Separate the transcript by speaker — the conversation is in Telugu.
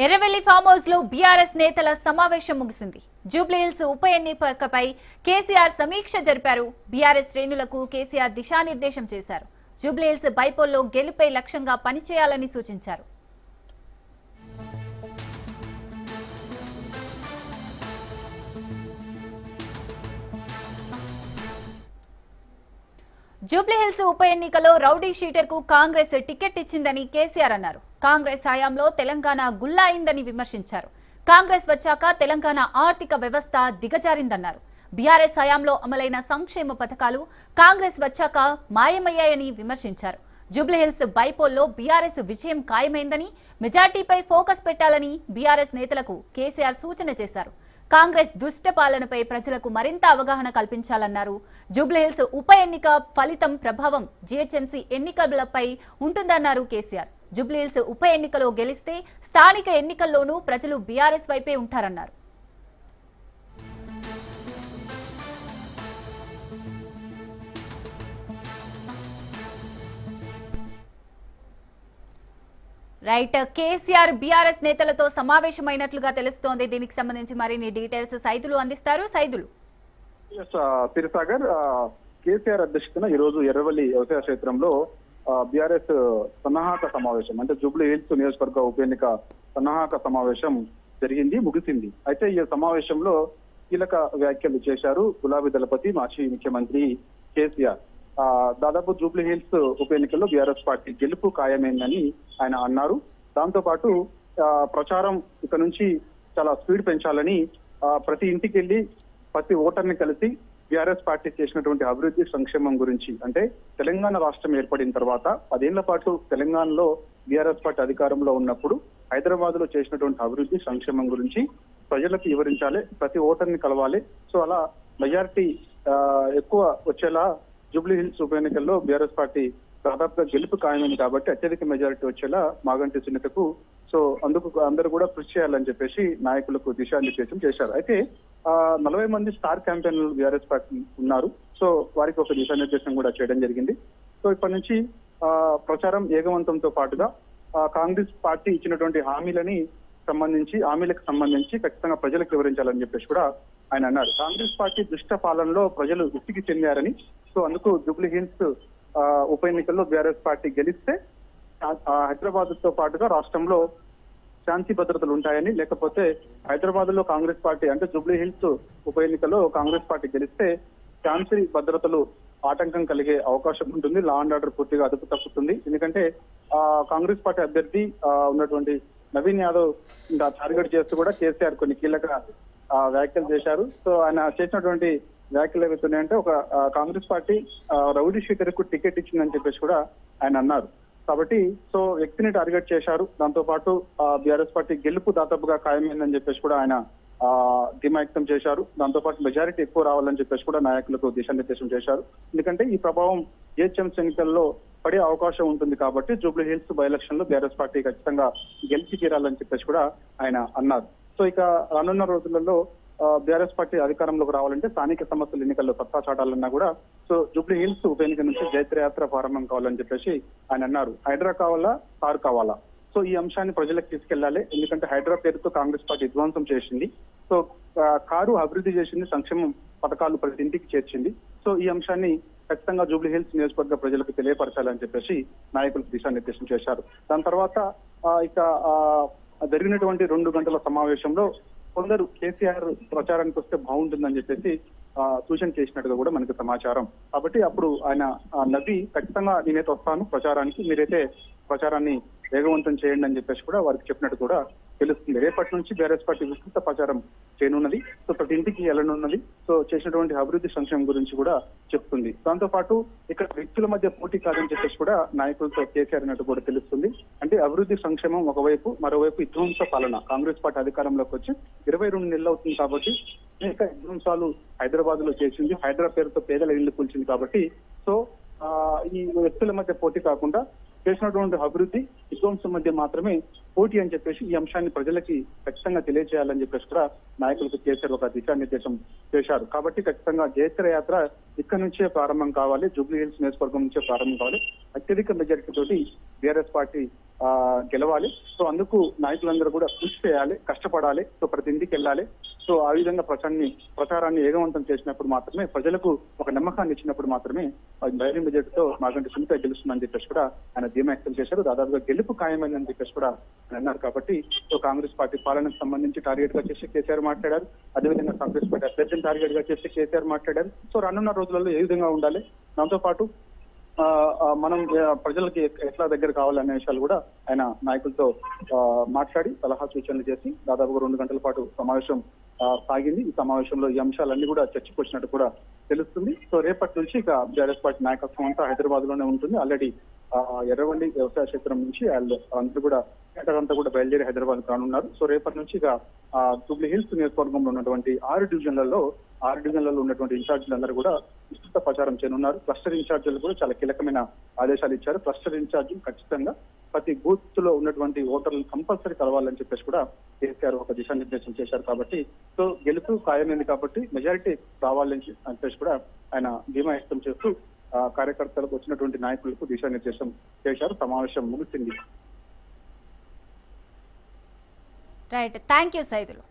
Speaker 1: ఎర్రవెల్లి ఫామ్ హౌస్ లో బీఆర్ఎస్ నేతల సమావేశం ముగిసింది. జూబ్లీహిల్స్ ఉప ఎన్నికపై కేసీఆర్ సమీక్ష జరిపారు. బీఆర్ఎస్ శ్రేణులకు కేసీఆర్ దిశానిర్దేశం చేశారు. జూబ్లీహిల్స్ బైపోల్లో గెలుపై లక్ష్యంగా పనిచేయాలని సూచించారు. జూబ్లీహిల్స్ ఉప ఎన్నికలో రౌడీ షీటర్ కు కాంగ్రెస్ టికెట్ ఇచ్చిందని కేసీఆర్ అన్నారు. కాంగ్రెస్ హయాంలో తెలంగాణ గుల్లా అయిందని విమర్శించారు. కాంగ్రెస్ వచ్చాక తెలంగాణ ఆర్థిక వ్యవస్థ దిగజారిందన్నారు. బీఆర్ఎస్ హయాంలో అమలైన సంక్షేమ పథకాలు కాంగ్రెస్ వచ్చాక మాయమయ్యాయని విమర్శించారు. జూబ్లీహిల్స్ బైపోల్లో బీఆర్ఎస్ విజయం ఖాయమైందని, మెజార్టీపై ఫోకస్ పెట్టాలని బీఆర్ఎస్ నేతలకు కేసీఆర్ సూచన చేశారు. కాంగ్రెస్ దుష్ట పాలనపై ప్రజలకు మరింత అవగాహన కల్పించాలన్నారు. జూబ్లీహిల్స్ ఉప ఎన్నిక ఫలితం ప్రభావం జీహెచ్ఎంసీ ఎన్నికలపై ఉంటుందన్నారు కేసీఆర్. జూబ్లీహిల్స్ ఉప ఎన్నికలో గెలిస్తే స్థానిక ఎన్నికల్లోనూ ప్రజలు బీఆర్ఎస్ వైపే ఉంటారన్నారు. రైట్, కేసీఆర్ బీఆర్ఎస్ నేతలతో సమావేశమైనట్లుగా తెలుస్తోంది. దీనికి సంబంధించి మరిన్ని డీటెయిల్స్ సైదులు అందిస్తారు. సైదులు
Speaker 2: తిరుసాగర్, కేసీఆర్ అధ్యక్షతన ఈ రోజు ఎర్రవల్లి వ్యవసాయ క్షేత్రంలో బీఆర్ఎస్ సన్నాహక సమావేశం, అంటే జూబ్లీ హిల్స్ నియోజకవర్గ ఉప ఎన్నిక సన్నాహక సమావేశం జరిగింది, ముగిసింది. అయితే ఈ సమావేశంలో కీలక వ్యాఖ్యలు చేశారు గులాబీ దళపతి, మాజీ ముఖ్యమంత్రి కేసీఆర్. దాదాపు జూబ్లీ హిల్స్ ఉప ఎన్నికల్లో బీఆర్ఎస్ పార్టీ గెలుపు ఖాయమైందని ఆయన అన్నారు. దాంతో పాటు ప్రచారం ఇక నుంచి చాలా స్పీడ్ పెంచాలని, ప్రతి ఇంటికి వెళ్లి ప్రతి ఓటర్ని కలిసి బీఆర్ఎస్ పార్టీ చేసినటువంటి అభివృద్ధి సంక్షేమం గురించి, అంటే తెలంగాణ రాష్ట్రం ఏర్పడిన తర్వాత 10 ఏళ్ల పాటు తెలంగాణలో బీఆర్ఎస్ పార్టీ అధికారంలో ఉన్నప్పుడు హైదరాబాద్ లో చేసినటువంటి అభివృద్ధి సంక్షేమం గురించి ప్రజలకు వివరించాలి, ప్రతి ఓటర్ని కలవాలి. సో అలా మెజారిటీ ఎక్కువ వచ్చేలా జూబ్లీ హిల్స్ ఉప ఎన్నికల్లో బీఆర్ఎస్ పార్టీ దాదాపుగా గెలుపు ఖాయమైంది కాబట్టి అత్యధిక మెజారిటీ వచ్చేలా మాగంటి సునీతకు సో అందుకు అందరూ కూడా కృషి చేయాలని చెప్పేసి నాయకులకు దిశానిర్దేశం చేశారు. అయితే 40 మంది స్టార్ క్యాంపెయిన్లు బీఆర్ఎస్ పార్టీ ఉన్నారు. సో వారికి ఒక దిశానిర్దేశం కూడా చేయడం జరిగింది. సో ఇప్పటి నుంచి ప్రచారం ఏగవంతంతో పాటుగా కాంగ్రెస్ పార్టీ ఇచ్చినటువంటి హామీలకు సంబంధించి ఖచ్చితంగా ప్రజలకు వివరించాలని చెప్పేసి కూడా ఆయన అన్నారు. కాంగ్రెస్ పార్టీ దుష్ట పాలనలో ప్రజలు విసిగి చెందారని, సో అందుకు జూబ్లీ హిల్స్ ఉప ఎన్నికల్లో బీఆర్ఎస్ పార్టీ గెలిస్తే హైదరాబాద్ తో పాటుగా రాష్ట్రంలో శాంతి భద్రతలు ఉంటాయని, లేకపోతే హైదరాబాద్ లో కాంగ్రెస్ పార్టీ, అంటే జూబ్లీ హిల్స్ ఉప ఎన్నికల్లో కాంగ్రెస్ పార్టీ గెలిస్తే శాంతి భద్రతలు ఆటంకం కలిగే అవకాశం ఉంటుంది, లా అండ్ ఆర్డర్ పూర్తిగా అదుపు తప్పుతుంది. ఎందుకంటే కాంగ్రెస్ పార్టీ అభ్యర్థి ఉన్నటువంటి నవీన్ యాదవ్ టార్గెట్ చేస్తూ కూడా కేసీఆర్ కొన్ని కీలక వ్యాఖ్యలు చేశారు. సో ఆయన చేసినటువంటి వ్యాఖ్యలు ఏవైతున్నాయంటే, ఒక కాంగ్రెస్ పార్టీ రౌడీ షీటర్ కు టికెట్ ఇచ్చిందని చెప్పేసి కూడా ఆయన అన్నారు. కాబట్టి సో వ్యక్తిని టార్గెట్ చేశారు. దాంతో పాటు బీఆర్ఎస్ పార్టీ గెలుపు దాదాపుగా ఖాయమైందని చెప్పేసి కూడా ఆయన ధీమా వ్యక్తం చేశారు. దాంతో పాటు మెజారిటీ ఎక్కువ రావాలని చెప్పేసి కూడా నాయకులకు దిశానిర్దేశం చేశారు. ఎందుకంటే ఈ ప్రభావం జీహెచ్ఎంసీ ఎన్నికల్లో పడే అవకాశం ఉంటుంది కాబట్టి జూబ్లీ హిల్స్ బై ఎలక్షన్ లో బీఆర్ఎస్ పార్టీ ఖచ్చితంగా గెలిచి తీరాలని చెప్పేసి కూడా ఆయన అన్నారు. సో ఇక రానున్న రోజులలో బీఆర్ఎస్ పార్టీ అధికారంలోకి రావాలంటే స్థానిక సంస్థల ఎన్నికల్లో సత్తా చాటాలన్నా కూడా సో జూబ్లీ హిల్స్ ఉప ఎన్నిక నుంచి జైత్రయాత్ర ప్రారంభం కావాలని చెప్పేసి ఆయన అన్నారు. హైడ్రా కావాలా, కారు కావాలా? సో ఈ అంశాన్ని ప్రజలకు తీసుకెళ్లాలి. ఎందుకంటే హైడ్రా పేరుతో కాంగ్రెస్ పార్టీ విధ్వంసం చేసింది. సో కారు అభివృద్ధి చేసింది, సంక్షేమ పథకాలు ప్రతి ఇంటికి చేర్చింది. సో ఈ అంశాన్ని ఖచ్చితంగా జూబ్లీ హిల్స్ నియోజకవర్గ ప్రజలకు తెలియపరచాలని చెప్పేసి నాయకులకు దిశానిర్దేశం చేశారు. దాని తర్వాత ఇక జరిగినటువంటి 2 గంటల సమావేశంలో కొందరు కేసీఆర్ ప్రచారానికి వస్తే బాగుంటుందని చెప్పేసి సూచన చేసినట్టుగా కూడా మనకు సమాచారం. కాబట్టి అప్పుడు ఆయన నవ్వి ఖచ్చితంగా నేనైతే వస్తాను ప్రచారానికి, మీరైతే ప్రచారాన్ని వేగవంతం చేయండి అని చెప్పేసి కూడా వారికి చెప్పినట్టు కూడా తెలుస్తుంది. రేపటి నుంచి బీఆర్ఎస్ పార్టీ విస్తృత ప్రచారం చేయనున్నది. సో ప్రతి ఇంటికి వెళ్ళనున్నది. సో చేసినటువంటి అభివృద్ధి సంక్షేమం గురించి కూడా చెప్తుంది. దాంతో పాటు ఇక్కడ వ్యక్తుల మధ్య పోటీ కాదని చెప్పేసి కూడా నాయకులతో కేసీఆర్ అన్నట్టు కూడా తెలుస్తుంది. అంటే అభివృద్ధి సంక్షేమం ఒకవైపు, మరోవైపు విధ్వంస పాలన. కాంగ్రెస్ పార్టీ అధికారంలోకి వచ్చి 22 నెలలు అవుతుంది కాబట్టి అనేక విధ్వంసాలు హైదరాబాద్ లో చేసింది, హైదరా పేరుతో పేదల ఇళ్లు కూల్చింది. కాబట్టి సో ఈ వ్యక్తుల మధ్య పోటీ కాకుండా చేసినటువంటి అభివృద్ధి విధ్వంసం మధ్య మాత్రమే పోటీ అని చెప్పేసి ఈ అంశాన్ని ప్రజలకి ఖచ్చితంగా తెలియజేయాలని చెప్పేసి కూడా నాయకులకు కేసీఆర్ ఒక దిశానిర్దేశం చేశారు. కాబట్టి ఖచ్చితంగా జైత్ర యాత్ర ఇక్కడ నుంచే ప్రారంభం కావాలి, జూబ్లీ హిల్స్ నియోజకవర్గం నుంచే ప్రారంభం కావాలి. అత్యధిక మెజారిటీ తోటి బీఆర్ఎస్ పార్టీ గెలవాలి. సో అందుకు నాయకులందరూ కూడా కృషి చేయాలి, కష్టపడాలి. సో ప్రతి ఇంటికి వెళ్ళాలి. సో ఆ విధంగా ప్రచారాన్ని ఏగవంతం చేసినప్పుడు మాత్రమే, ప్రజలకు ఒక నమ్మకాన్ని ఇచ్చినప్పుడు మాత్రమే ధైర్యం మెజార్టీతో మాగంటి సునీత గెలుస్తుందని చెప్పేసి కూడా ఆయన ధీమా వ్యక్తం చేశారు. దాదాపుగా గెలుపు ఖాయమైందని చెప్పేసి కూడా ఆయన అన్నారు. కాబట్టి సో కాంగ్రెస్ పార్టీ పాలనకు సంబంధించి టార్గెట్ గా చేసి కేసీఆర్ మాట్లాడారు. అదేవిధంగా కాంగ్రెస్ పార్టీ అభ్యర్థిని టార్గెట్ గా చేసి కేసీఆర్ మాట్లాడారు. సో రానున్న రోజులలో ఏ విధంగా ఉండాలి, దాంతో పాటు మనం ప్రజలకి ఎట్లా దగ్గర కావాలనే విషయాలు కూడా ఆయన నాయకులతో మాట్లాడి సలహా సూచనలు చేసి దాదాపుగా 2 గంటల పాటు సమావేశం సాగింది. ఈ సమావేశంలో ఈ అంశాలన్నీ కూడా చర్చకు వచ్చినట్టు కూడా తెలుస్తుంది. సో రేపటి నుంచి ఇక బీఆర్ఎస్ పార్టీ నాయకత్వం అంతా హైదరాబాద్ లోనే ఉంటుంది. ఆల్రెడీ ఎర్రవల్లి వ్యవసాయ క్షేత్రం నుంచి అందరూ కూడా అంతా కూడా బయలుదేరి హైదరాబాద్ రానున్నారు. సో రేపటి నుంచి ఇక జూబ్లీ హిల్స్ నియోజకవర్గంలో ఉన్నటువంటి 6 డివిజన్లలో ఉన్నటువంటి ఇన్ఛార్జీలందరూ కూడా విస్తృత ప్రచారం చేయనున్నారు. క్లస్టర్ ఇన్ఛార్జీలు కూడా చాలా కీలకమైన ఆదేశాలు ఇచ్చారు. క్లస్టర్ ఇన్ఛార్జీలు ఖచ్చితంగా ప్రతి బూత్ లో ఉన్నటువంటి ఓటర్లను కంపల్సరీ కలవాలని చెప్పేసి కూడా కేసీఆర్ ఒక దిశానిర్దేశం చేశారు. కాబట్టి సో గెలుపు ఖాయమైంది కాబట్టి మెజారిటీ రావాలని చెప్పేసి కూడా ఆయన ధీమా వ్యక్తం చేస్తూ కార్యకర్తలకు వచ్చినటువంటి నాయకులకు దిశానిర్దేశం చేశారు. సమావేశం ముగిసింది.
Speaker 1: Right, thank you Saidulu.